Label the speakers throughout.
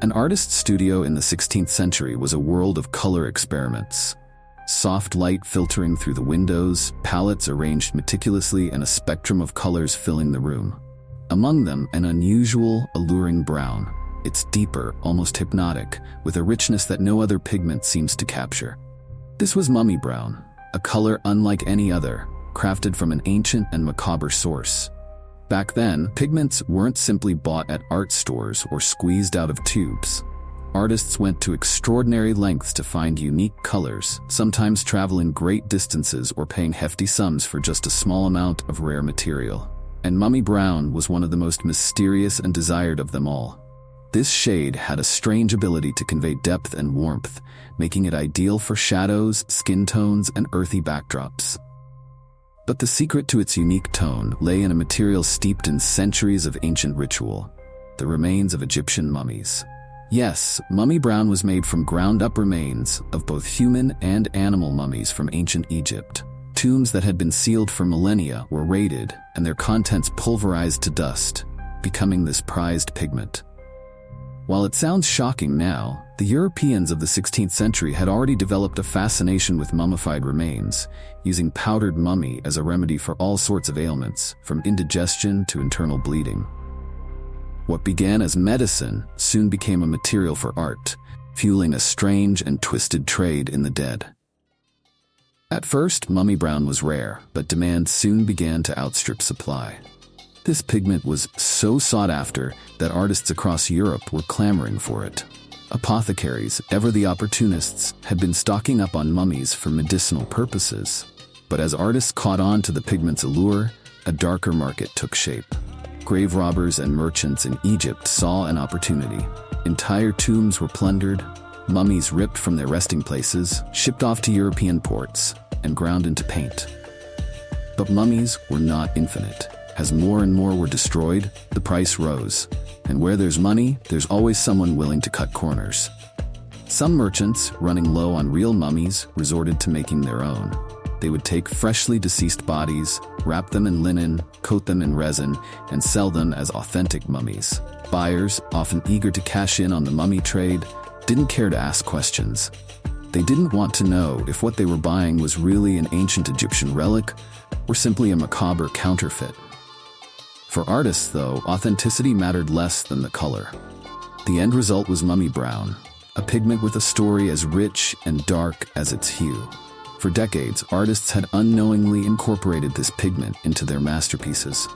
Speaker 1: An artist's studio in the 16th century was a world of color experiments. Soft light filtering through the windows, palettes arranged meticulously, and a spectrum of colors filling the room. Among them, an unusual, alluring brown. It's deeper, almost hypnotic, with a richness that no other pigment seems to capture. This was mummy brown, a color unlike any other, crafted from an ancient and macabre source. Back then, pigments weren't simply bought at art stores or squeezed out of tubes. Artists went to extraordinary lengths to find unique colors, sometimes traveling great distances or paying hefty sums for just a small amount of rare material. And mummy brown was one of the most mysterious and desired of them all. This shade had a strange ability to convey depth and warmth, making it ideal for shadows, skin tones, and earthy backdrops. But the secret to its unique tone lay in a material steeped in centuries of ancient ritual: the remains of Egyptian mummies. Yes, mummy brown was made from ground-up remains of both human and animal mummies from ancient Egypt. Tombs that had been sealed for millennia were raided, and their contents pulverized to dust, becoming this prized pigment. While it sounds shocking now, the Europeans of the 16th century had already developed a fascination with mummified remains, using powdered mummy as a remedy for all sorts of ailments, from indigestion to internal bleeding. What began as medicine soon became a material for art, fueling a strange and twisted trade in the dead. At first, mummy brown was rare, but demand soon began to outstrip supply. This pigment was so sought after that artists across Europe were clamoring for it. Apothecaries, ever the opportunists, had been stocking up on mummies for medicinal purposes. But as artists caught on to the pigment's allure, a darker market took shape. Grave robbers and merchants in Egypt saw an opportunity. Entire tombs were plundered, mummies ripped from their resting places, shipped off to European ports, and ground into paint. But mummies were not infinite. As more and more were destroyed, the price rose. And where there's money, there's always someone willing to cut corners. Some merchants, running low on real mummies, resorted to making their own. They would take freshly deceased bodies, wrap them in linen, coat them in resin, and sell them as authentic mummies. Buyers, often eager to cash in on the mummy trade, didn't care to ask questions. They didn't want to know if what they were buying was really an ancient Egyptian relic or simply a macabre counterfeit. For artists, though, authenticity mattered less than the color. The end result was mummy brown, a pigment with a story as rich and dark as its hue. For decades, artists had unknowingly incorporated this pigment into their masterpieces.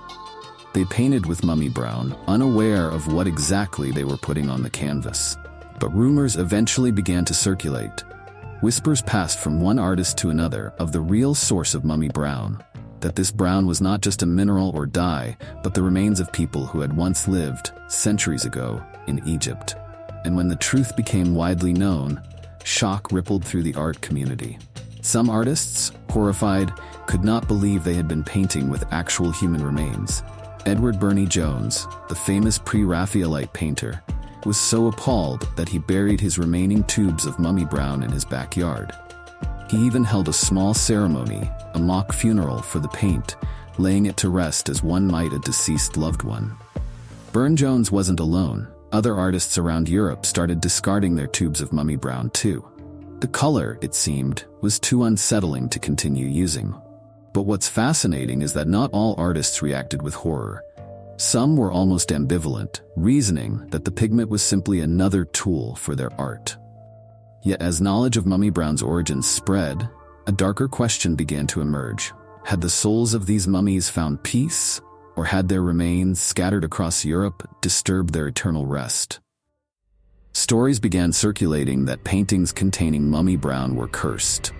Speaker 1: They painted with mummy brown, unaware of what exactly they were putting on the canvas. But rumors eventually began to circulate. Whispers passed from one artist to another of the real source of mummy brown, that this brown was not just a mineral or dye, but the remains of people who had once lived, centuries ago, in Egypt. And when the truth became widely known, shock rippled through the art community. Some artists, horrified, could not believe they had been painting with actual human remains. Edward Burne-Jones, the famous pre-Raphaelite painter, was so appalled that he buried his remaining tubes of mummy brown in his backyard. He even held a small ceremony, a mock funeral for the paint, laying it to rest as one might a deceased loved one. Burne-Jones wasn't alone. Other artists around Europe started discarding their tubes of mummy brown too. The color, it seemed, was too unsettling to continue using. But what's fascinating is that not all artists reacted with horror. Some were almost ambivalent, reasoning that the pigment was simply another tool for their art. Yet as knowledge of mummy brown's origins spread, a darker question began to emerge. Had the souls of these mummies found peace, or had their remains, scattered across Europe, disturbed their eternal rest? Stories began circulating that paintings containing mummy brown were cursed.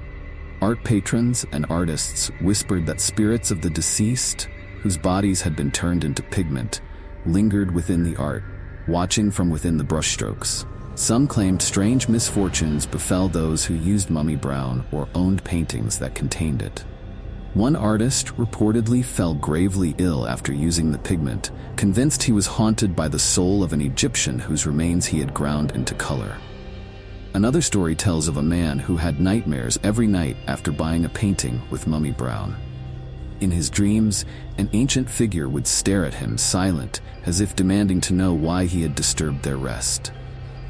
Speaker 1: Art patrons and artists whispered that spirits of the deceased, whose bodies had been turned into pigment, lingered within the art, watching from within the brushstrokes. Some claimed strange misfortunes befell those who used mummy brown or owned paintings that contained it. One artist reportedly fell gravely ill after using the pigment, convinced he was haunted by the soul of an Egyptian whose remains he had ground into color. Another story tells of a man who had nightmares every night after buying a painting with mummy brown. In his dreams, an ancient figure would stare at him silent, as if demanding to know why he had disturbed their rest.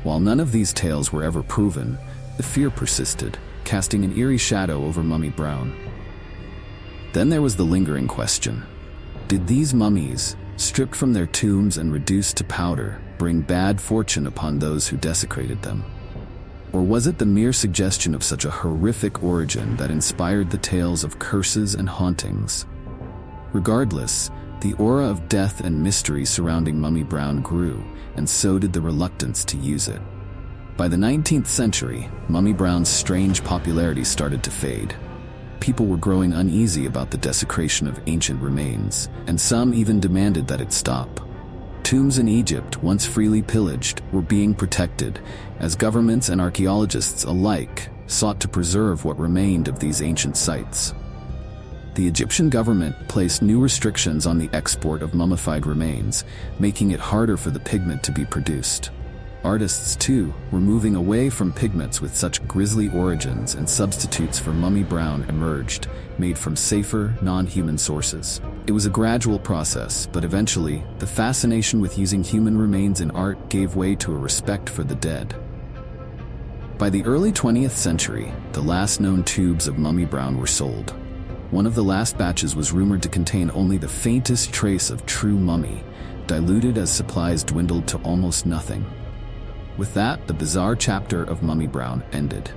Speaker 1: While none of these tales were ever proven, the fear persisted, casting an eerie shadow over Mummy Brown. Then there was the lingering question. Did these mummies, stripped from their tombs and reduced to powder, bring bad fortune upon those who desecrated them? Or was it the mere suggestion of such a horrific origin that inspired the tales of curses and hauntings? Regardless, the aura of death and mystery surrounding Mummy Brown grew, and so did the reluctance to use it. By the 19th century, Mummy Brown's strange popularity started to fade. People were growing uneasy about the desecration of ancient remains, and some even demanded that it stop. Tombs in Egypt, once freely pillaged, were being protected, as governments and archaeologists alike sought to preserve what remained of these ancient sites. The Egyptian government placed new restrictions on the export of mummified remains, making it harder for the pigment to be produced. Artists, too, were moving away from pigments with such grisly origins, and substitutes for Mummy Brown emerged, made from safer, non-human sources. It was a gradual process, but eventually, the fascination with using human remains in art gave way to a respect for the dead. By the early 20th century, the last known tubes of Mummy Brown were sold. One of the last batches was rumored to contain only the faintest trace of true mummy, diluted as supplies dwindled to almost nothing. With that, the bizarre chapter of Mummy Brown ended.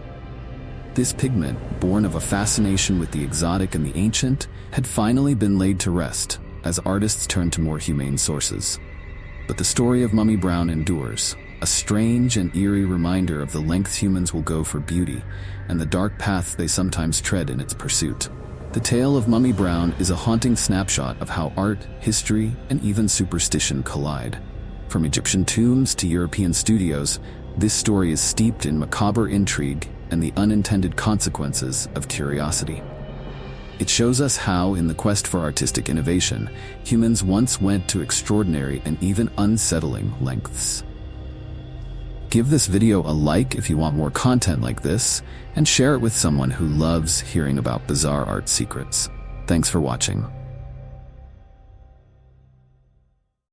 Speaker 1: This pigment, born of a fascination with the exotic and the ancient, had finally been laid to rest, as artists turned to more humane sources. But the story of Mummy Brown endures, a strange and eerie reminder of the lengths humans will go for beauty, and the dark paths they sometimes tread in its pursuit. The tale of Mummy Brown is a haunting snapshot of how art, history, and even superstition collide. From Egyptian tombs to European studios, this story is steeped in macabre intrigue and the unintended consequences of curiosity. It shows us how, in the quest for artistic innovation, humans once went to extraordinary and even unsettling lengths. Give this video a like if you want more content like this, and share it with someone who loves hearing about bizarre art secrets. Thanks for watching.